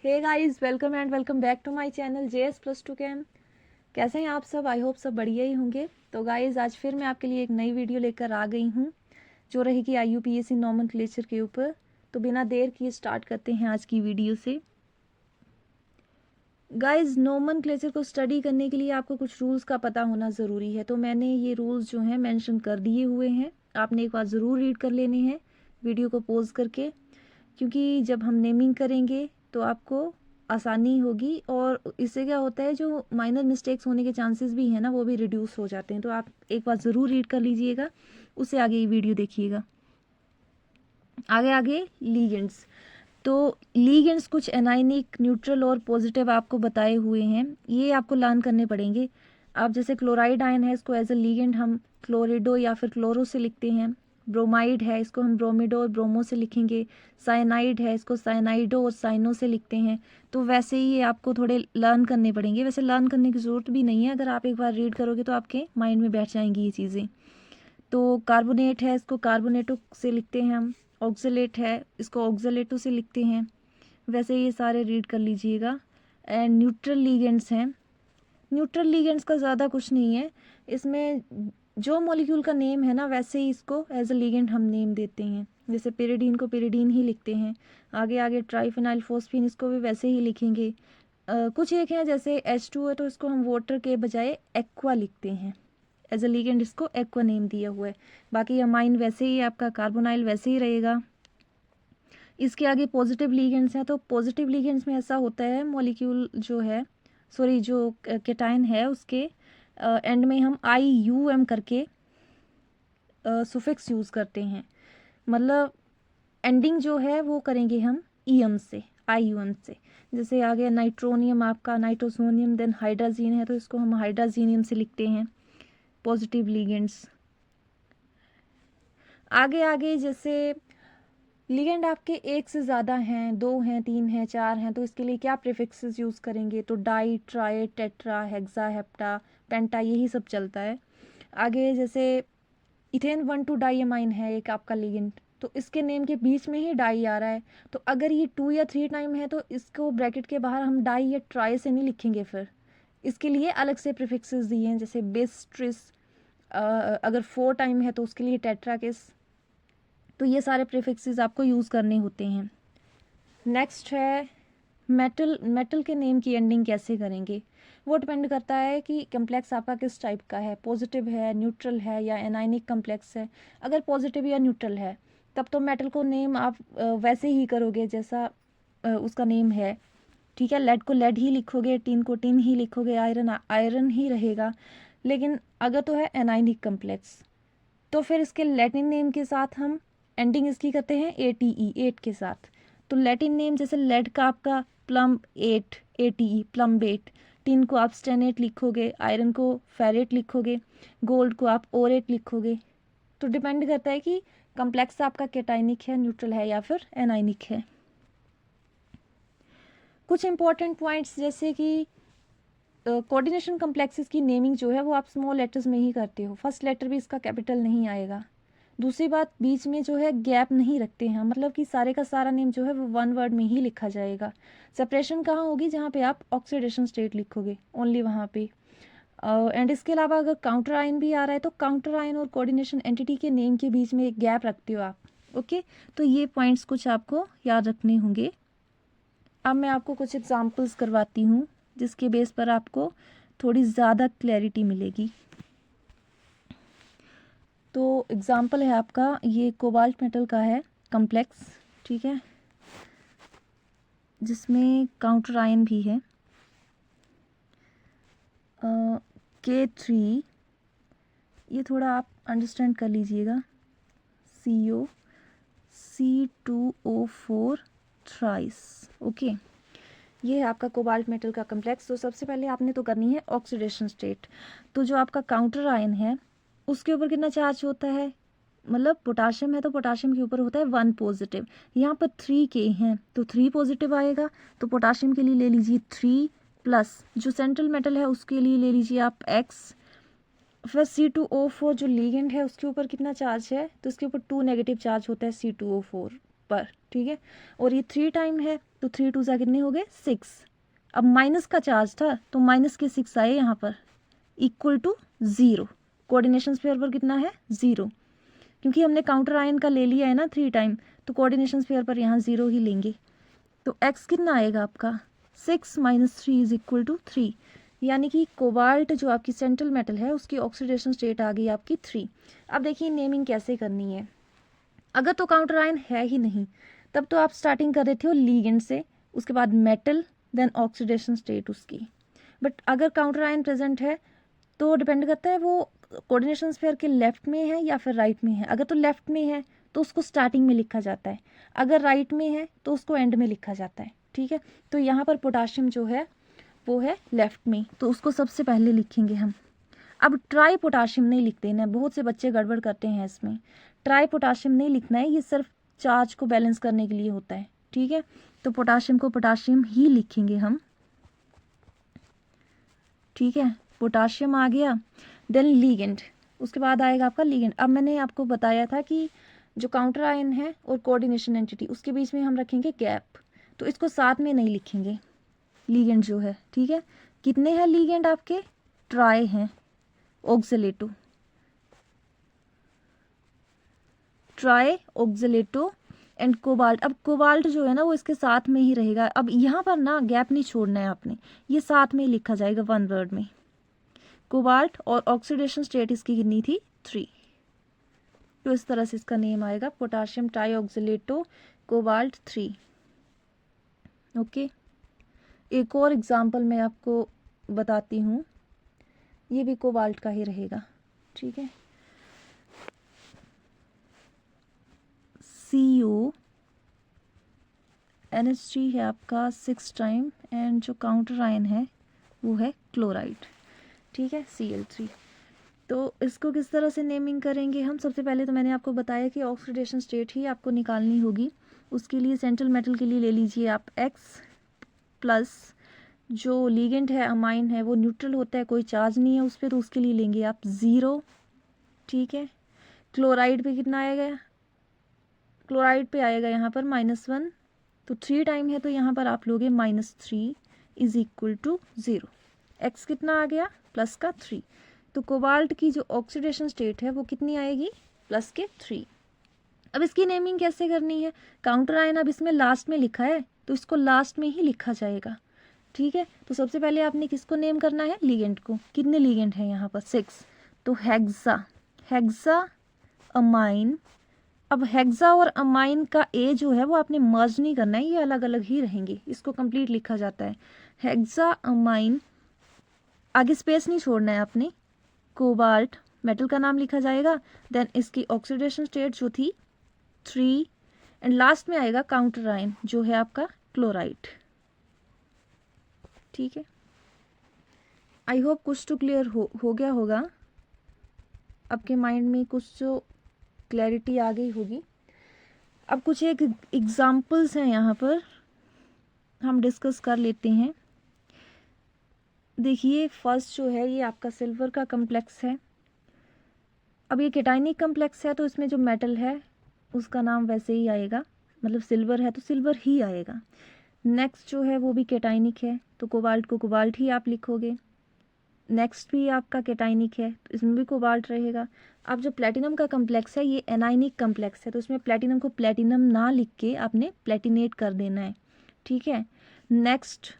Hey guys, welcome and welcome back to my channel JS+2 cam. कैसे हैं आप सब? आई होप सब बढ़िया ही होंगे। तो गाइस, आज फिर मैं आपके लिए एक नई वीडियो लेकर आ गई हूँ जो रहेगी IUPAC नोमेनक्लेचर के ऊपर। तो बिना देर किए स्टार्ट करते हैं आज की वीडियो से। गाइस, नोमेनक्लेचर को स्टडी करने के लिए आपको कुछ रूल्स का पता होना ज़रूरी है। तो मैंने ये रूल्स जो हैं मेंशन कर दिए हुए हैं, आपने एक बार ज़रूर रीड कर लेने हैं वीडियो को पॉज करके, क्योंकि जब हम नेमिंग करेंगे तो आपको आसानी होगी और इससे क्या होता है, जो माइनर मिस्टेक्स होने के चांसेस भी हैं ना, वो भी रिड्यूस हो जाते हैं। तो आप एक बार ज़रूर रीड कर लीजिएगा, उससे आगे ये वीडियो देखिएगा। आगे लीगेंड्स। तो लीगेंड्स कुछ एनाइनिक, न्यूट्रल और पॉजिटिव आपको बताए हुए हैं, ये आपको लर्न करने पड़ेंगे। आप जैसे क्लोराइड आयन है, इसको एज ए लीगेंड हम क्लोरिडो या फिर क्लोरो से लिखते हैं। ब्रोमाइड है, इसको हम ब्रोमिडो और ब्रोमो से लिखेंगे। साइनाइड है, इसको साइनाइडो और साइनो से लिखते हैं। तो वैसे ही ये आपको थोड़े लर्न करने पड़ेंगे। वैसे लर्न करने की ज़रूरत भी नहीं है, अगर आप एक बार रीड करोगे तो आपके माइंड में बैठ जाएंगी ये चीज़ें। तो कार्बोनेट है, इसको कार्बोनेटो से लिखते हैं हम। ऑक्सलेट है, इसको ऑक्सलेटो से लिखते हैं। वैसे ये सारे रीड कर लीजिएगा। एंड न्यूट्रल लीगेंड्स हैं। न्यूट्रल लीगेंड्स का ज़्यादा कुछ नहीं है, इसमें जो मॉलिक्यूल का नेम है ना, वैसे ही इसको एज अ लीगेंड हम नेम देते हैं। जैसे पेरिडीन को पेरिडीन ही लिखते हैं। आगे ट्राइफेनाइल फोस्फीन, इसको भी वैसे ही लिखेंगे। कुछ एक है, जैसे H2 है तो इसको हम वाटर के बजाय एक्वा लिखते हैं। एज अ लीगेंड इसको एक्वा नेम दिया हुआ है। बाकी अमाइन वैसे ही, आपका कार्बोनाइल वैसे ही रहेगा। इसके आगे पॉजिटिव लीगेंड्स हैं। तो पॉजिटिव लीगेंड्स में ऐसा होता है, मॉलिक्यूल जो है, सॉरी जो केटाइन है, उसके एंड में हम IUM करके सुफिक्स यूज़ करते हैं। मतलब एंडिंग जो है वो करेंगे हम EM से, IUM से। जैसे आ गया नाइट्रोनियम, आपका नाइट्रोसोनियम, देन हाइड्राजीन है तो इसको हम हाइड्राजीनियम से लिखते हैं, पॉजिटिव लीगेंड्स। आगे जैसे लिगेंड आपके एक से ज़्यादा हैं, 2 हैं, 3 हैं, 4 हैं, तो इसके लिए क्या प्रीफिक्सेस यूज़ करेंगे? तो di, tri, tetra, hexa, hepta, penta, यही सब चलता है। आगे जैसे इथेन 1,2 डाईअमाइन है एक आपका लिगेंड, तो इसके नेम के बीच में ही डाई आ रहा है। तो अगर ये 2 या 3 टाइम है तो इसको ब्रैकेट के बाहर हम डाई या ट्राई से नहीं लिखेंगे। फिर इसके लिए अलग से प्रीफिक्सेस दिए हैं, जैसे बिस, ट्रिस। अगर 4 टाइम है तो उसके लिए टेट्राकिस। तो ये सारे प्रीफिक्सेस आपको यूज़ करने होते हैं। नेक्स्ट है मेटल के नेम की एंडिंग कैसे करेंगे? वो डिपेंड करता है कि कम्प्लेक्स आपका किस टाइप का है, पॉजिटिव है, न्यूट्रल है या एनाइनिक कम्प्लेक्स है। अगर पॉजिटिव या न्यूट्रल है तब तो मेटल को नेम आप वैसे ही करोगे जैसा उसका नेम है। ठीक है, लेड को लेड ही लिखोगे, टिन को टिन ही लिखोगे, आयरन आयरन ही रहेगा। लेकिन अगर तो है एनाइनिक कम्प्लेक्स, तो फिर इसके लैटिन नेम के साथ हम एंडिंग इसकी करते हैं ATE, 8 के साथ। तो लैटिन नेम जैसे लेड का आपका प्लम 8, ATE, प्लम्बेट। टिन को आप स्टेनेट लिखोगे, आयरन को फेरेट लिखोगे, गोल्ड को आप ओरेट लिखोगे। तो डिपेंड करता है कि कम्प्लेक्स आपका कैटाइनिक है, न्यूट्रल है या फिर एनाइनिक है। कुछ इंपॉर्टेंट पॉइंट्स जैसे कि कोऑर्डिनेशन कम्प्लेक्सेस की नेमिंग जो है वो आप स्मॉल लेटर्स में ही करते हो, फर्स्ट लेटर भी इसका कैपिटल नहीं आएगा। दूसरी बात, बीच में जो है गैप नहीं रखते हैं, मतलब कि सारे का सारा नेम जो है वो 1 वर्ड में ही लिखा जाएगा। सेपरेशन कहाँ होगी? जहाँ पे आप ऑक्सीडेशन स्टेट लिखोगे, ओनली वहाँ पे। एंड इसके अलावा अगर काउंटर आयन भी आ रहा है तो काउंटर आयन और कोऑर्डिनेशन एंटिटी के नेम के बीच में एक गैप रखते हो आप। ओके, तो ये पॉइंट्स कुछ आपको याद रखने होंगे। अब मैं आपको कुछ एग्जाम्पल्स करवाती हूँ जिसके बेस पर आपको थोड़ी ज़्यादा क्लैरिटी मिलेगी। तो एग्जाम्पल है आपका, ये कोबाल्ट मेटल का है कम्प्लेक्स, ठीक है, जिसमें काउंटर आयन भी है K3। ये थोड़ा आप अंडरस्टैंड कर लीजिएगा। CO C2O4 thrice. ओके, ये है आपका कोबाल्ट मेटल का कम्प्लेक्स। तो सबसे पहले आपने तो करनी है ऑक्सीडेशन स्टेट। तो जो आपका काउंटर आयन है उसके ऊपर कितना चार्ज होता है? मतलब पोटाशियम है तो पोटाशियम के ऊपर होता है 1 पॉजिटिव। यहाँ पर 3 K हैं तो 3 पॉजिटिव आएगा। तो पोटाशियम के लिए ले लीजिए 3 प्लस, जो सेंट्रल मेटल है उसके लिए ले लीजिए आप X। फिर C2O4 जो लीगेंड है उसके ऊपर कितना चार्ज है? तो इसके ऊपर 2 नेगेटिव चार्ज होता है, C2O4। पर, ठीक है। और ये 3 टाइम है तो 3 2 कितने हो गए 6। अब माइनस का चार्ज था तो माइनस के 6 आए यहाँ पर, इक्वल टू 0। कोऑर्डिनेशन स्फीयर पर कितना है 0, क्योंकि हमने काउंटर आयन का ले लिया है ना 3 टाइम, तो कोऑर्डिनेशन स्फीयर पर यहाँ 0 ही लेंगे। तो x कितना आएगा आपका 6 - 3 इज इक्वल टू 3, यानी कि कोबाल्ट जो आपकी सेंट्रल मेटल है उसकी ऑक्सीडेशन स्टेट आ गई आपकी 3। अब देखिए नेमिंग कैसे करनी है। अगर तो काउंटर आयन है ही नहीं तब तो आप स्टार्टिंग कर रहे थे लीगेंड से, उसके बाद मेटल, देन ऑक्सीडेशन स्टेट उसकी। बट अगर काउंटर आयन प्रेजेंट है तो डिपेंड करता है वो कोऑर्डिनेशन स्फीयर के लेफ्ट में है या फिर राइट में है। अगर तो लेफ्ट में है तो उसको स्टार्टिंग में लिखा जाता है, अगर राइट में है तो उसको एंड में लिखा जाता है, ठीक है। तो यहाँ पर पोटाशियम जो है वो है लेफ्ट में, तो उसको सबसे पहले लिखेंगे हम। अब ट्राई पोटाशियम नहीं लिख देना है, बहुत से बच्चे गड़बड़ करते हैं इसमें। ट्राई पोटाशियम नहीं लिखना है, ये सिर्फ चार्ज को बैलेंस करने के लिए होता है, ठीक है। तो पोटाशियम को पोटाशियम ही लिखेंगे हम, ठीक है। पोटाशियम आ गया, देन लीगेंड, उसके बाद आएगा आपका लीगेंड। अब मैंने आपको बताया था कि जो काउंटर आयन है और कोऑर्डिनेशन एंटिटी उसके बीच में हम रखेंगे गैप, तो इसको साथ में नहीं लिखेंगे लीगेंड जो है, ठीक है। कितने हैं लीगेंड आपके, ट्राई हैं, ऑक्सलेटो, ट्राई ऑक्सलेटो एंड कोबाल्ट। अब कोबाल्ट जो है ना वो इसके साथ में ही रहेगा। अब यहाँ पर ना गैप नहीं छोड़ना है आपने, ये साथ में ही लिखा जाएगा वन वर्ड में। कोबाल्ट और ऑक्सीडेशन स्टेट इसकी कितनी थी 3, तो इस तरह से इसका नेम आएगा पोटाशियम ट्राईऑक्सलेटो कोबाल्ट 3। ओके, एक और एग्जांपल मैं आपको बताती हूँ, ये भी कोबाल्ट का ही रहेगा, ठीक है। CuNH3 है आपका 6 टाइम, एंड जो काउंटर आयन है वो है क्लोराइड, ठीक है, Cl3। तो इसको किस तरह से नेमिंग करेंगे हम। सबसे पहले तो मैंने आपको बताया कि ऑक्सीडेशन स्टेट ही आपको निकालनी होगी। उसके लिए सेंट्रल मेटल के लिए ले लीजिए आप X प्लस, जो लीगेंड है अमाइन है वो न्यूट्रल होता है, कोई चार्ज नहीं है उस पर, तो उसके लिए लेंगे आप 0, ठीक है। क्लोराइड पे कितना आएगा, क्लोराइड पे आएगा यहाँ पर -1, तो 3 टाइम है तो यहाँ पर आप लोगे -3 इज इक्वल टू 0। एक्स कितना आ गया प्लस का 3, तो कोबाल्ट की जो ऑक्सीडेशन स्टेट है वो कितनी आएगी प्लस के 3। अब इसकी नेमिंग कैसे करनी है, काउंटर आयन अब इसमें लास्ट में लिखा है तो इसको लास्ट में ही लिखा जाएगा, ठीक है। तो सबसे पहले आपने किसको नेम करना है, लीगेंड को। कितने लीगेंड है यहाँ पर 6, तो हेक्सा, हेक्सा अमाइन। अब हेक्सा और अमाइन का ए जो है वो आपने मर्ज नहीं करना है, ये अलग अलग ही रहेंगे, इसको कंप्लीट लिखा जाता है हेक्सा अमाइन, आगे स्पेस नहीं छोड़ना है आपने। कोबाल्ट मेटल का नाम लिखा जाएगा, देन इसकी ऑक्सीडेशन स्टेट जो थी 3, एंड लास्ट में आएगा काउंटर आयन जो है आपका क्लोराइड, ठीक है। आई होप कुछ तो क्लियर हो गया होगा, आपके माइंड में कुछ जो क्लैरिटी आ गई होगी। अब कुछ एक एग्जाम्पल्स हैं यहाँ पर, हम डिस्कस कर लेते हैं। देखिए फर्स्ट जो है ये आपका सिल्वर का कम्प्लेक्स है। अब ये केटाइनिक कम्प्लेक्स है तो इसमें जो मेटल है उसका नाम वैसे ही आएगा, मतलब सिल्वर है तो सिल्वर ही आएगा। नेक्स्ट जो है वो भी केटाइनिक है तो कोबाल्ट को कोबाल्ट ही आप लिखोगे। नेक्स्ट भी आपका केटाइनिक है तो इसमें भी कोबाल्ट रहेगा। अब जो प्लेटिनम का कम्प्लेक्स है ये एनाइनिक कम्प्लेक्स है तो इसमें प्लेटिनम को प्लेटिनम ना लिख के आपने प्लेटिनेट कर देना है, ठीक है। नेक्स्ट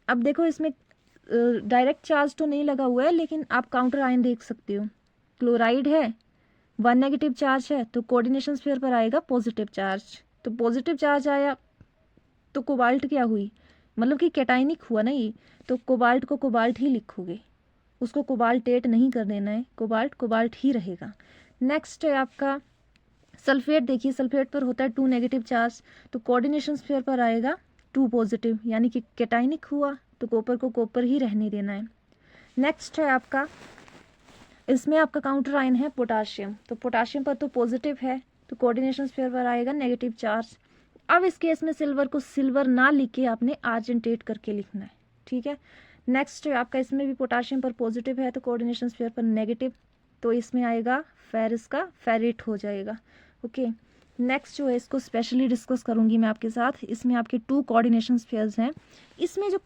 अब देखो इसमें डायरेक्ट चार्ज तो नहीं लगा हुआ है लेकिन आप काउंटर आयन देख सकते हो। क्लोराइड है, 1 नेगेटिव चार्ज है तो कोऑर्डिनेशन स्फीयर पर आएगा पॉजिटिव चार्ज, तो पॉजिटिव चार्ज आया तो कोबाल्ट क्या हुई, मतलब कि कैटाइनिक हुआ ना ये, तो कोबाल्ट को कोबाल्ट ही लिखोगे, उसको कोबाल्टेट नहीं कर देना है, कोबाल्ट कोबाल्ट ही रहेगा। नेक्स्ट है आपका सल्फेट। देखिए सल्फेट पर होता है 2 नेगेटिव चार्ज तो कोऑर्डिनेशन स्फीयर पर आएगा 2 पॉजिटिव, यानी कि कैटाइनिक हुआ तो कॉपर को कॉपर ही रहने देना है। नेक्स्ट है आपका, इसमें आपका काउंटर आयन है पोटाशियम, तो पोटाशियम पर तो पॉजिटिव है तो कोऑर्डिनेशन स्फीयर पर आएगा नेगेटिव चार्ज। अब इस केस में सिल्वर को सिल्वर ना लिख के आपने आर्जेंटेट करके लिखना है, ठीक है। नेक्स्ट है आपका, इसमें भी पोटाशियम पर पॉजिटिव है तो कोऑर्डिनेशन स्फीयर पर नेगेटिव, तो इसमें आएगा फेरस का फेरेट हो जाएगा, ओके। नेक्स्ट जो है इसको स्पेशली डिस्कस करूंगी मैं आपके साथ। इसमें आपके 2 कोऑर्डिनेशन पेयर्स हैं। इसमें जो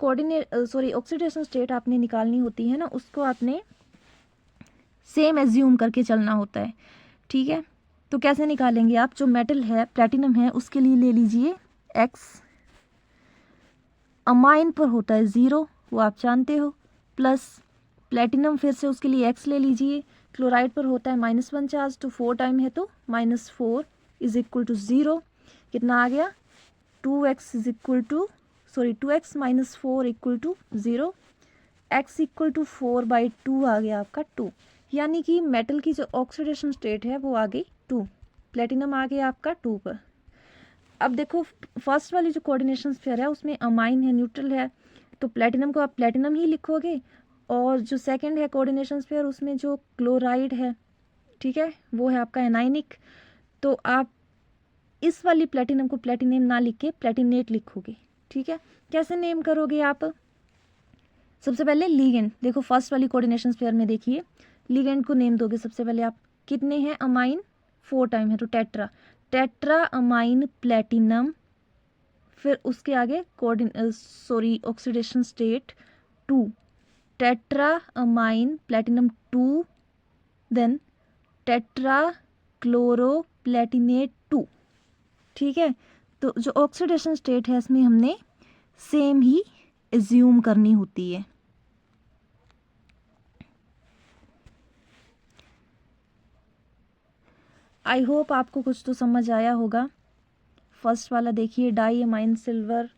ऑक्सीडेशन स्टेट आपने निकालनी होती है ना, उसको आपने सेम एज्यूम करके चलना होता है, ठीक है। तो कैसे निकालेंगे आप? जो मेटल है प्लैटिनम है उसके लिए ले लीजिए x, अमाइन पर होता है 0, वो आप जानते हो, प्लस प्लैटिनम फिर से उसके लिए x ले लीजिए, क्लोराइड पर होता है -1 चार्ज, तो 4 टाइम है तो -4 इज इक्वल टू 0। कितना आ गया? 2x is equal to 2x minus 4 equal to 0, x equal to 4/2 आ गया आपका 2। यानी कि मेटल की जो ऑक्सीडेशन स्टेट है वो आ गई 2, प्लेटिनम आ गया आपका 2 पर। अब देखो फर्स्ट वाली जो कोऑर्डिनेशन पेयर है उसमें अमाइन है, न्यूट्रल है, तो प्लेटिनम को आप प्लेटिनम ही लिखोगे। और जो सेकंड है कोऑर्डिनेशन पेयर उसमें जो क्लोराइड है, ठीक है, वो है आपका एनाइनिक, तो आप इस वाली प्लेटिनम को प्लेटिनम ना लिख के प्लेटिनेट लिखोगे, ठीक है। कैसे नेम करोगे आप? सबसे पहले लीगेंड, देखो फर्स्ट वाली कोऑर्डिनेशन पेयर में देखिए लीगेंड को नेम दोगे सबसे पहले आप। कितने हैं? अमाइन 4 टाइम है तो टेट्रा अमाइन प्लेटिनम, फिर उसके आगे oxidation state 2, tetra amine platinum 2, then tetra chloro platinate 2, ठीक है। तो जो ऑक्सीडेशन स्टेट है इसमें हमने सेम ही एज्यूम करनी होती है। आई होप आपको कुछ तो समझ आया होगा। फर्स्ट वाला देखिए डाई अमाइन सिल्वर,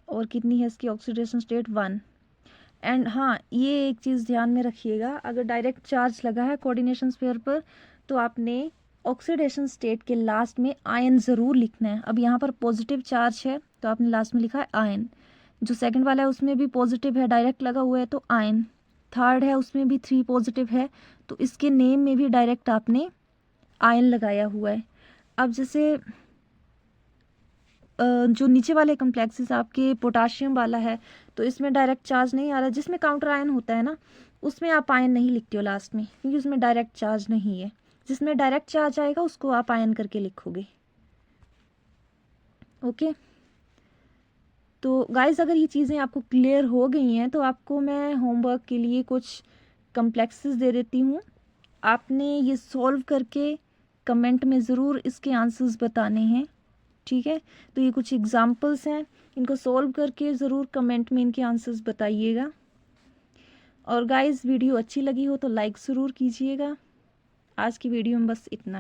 और कितनी है इसकी ऑक्सीडेशन स्टेट 1। एंड हाँ, ये एक चीज़ ध्यान में रखिएगा, अगर डायरेक्ट चार्ज लगा है कोऑर्डिनेशन पेयर पर तो आपने ऑक्सीडेशन स्टेट के लास्ट में आयन ज़रूर लिखना है। अब यहाँ पर पॉजिटिव चार्ज है तो आपने लास्ट में लिखा है आयन। जो सेकंड वाला है उसमें भी पॉजिटिव है, डायरेक्ट लगा हुआ है तो आयन। थर्ड है उसमें भी 3 पॉजिटिव है, तो इसके नेम में भी डायरेक्ट आपने आयन लगाया हुआ है। अब जैसे जो नीचे वाले कम्प्लेक्सेस आपके पोटाशियम वाला है तो इसमें डायरेक्ट चार्ज नहीं आ रहा, जिसमें काउंटर आयन होता है ना उसमें आप आयन नहीं लिखते हो लास्ट में, क्योंकि उसमें डायरेक्ट चार्ज नहीं है। जिसमें डायरेक्ट चार्ज आएगा उसको आप आयन करके लिखोगे, ओके। तो गाइस अगर ये चीज़ें आपको क्लियर हो गई हैं तो आपको मैं होमवर्क के लिए कुछ कम्प्लेक्सेस दे देती हूँ। आपने ये सॉल्व करके कमेंट में ज़रूर इसके आंसर्स बताने हैं, ठीक है। तो ये कुछ एग्जाम्पल्स हैं, इनको सॉल्व करके ज़रूर कमेंट में इनके आंसर्स बताइएगा। और गाइस वीडियो अच्छी लगी हो तो लाइक ज़रूर कीजिएगा। आज की वीडियो में बस इतना ही।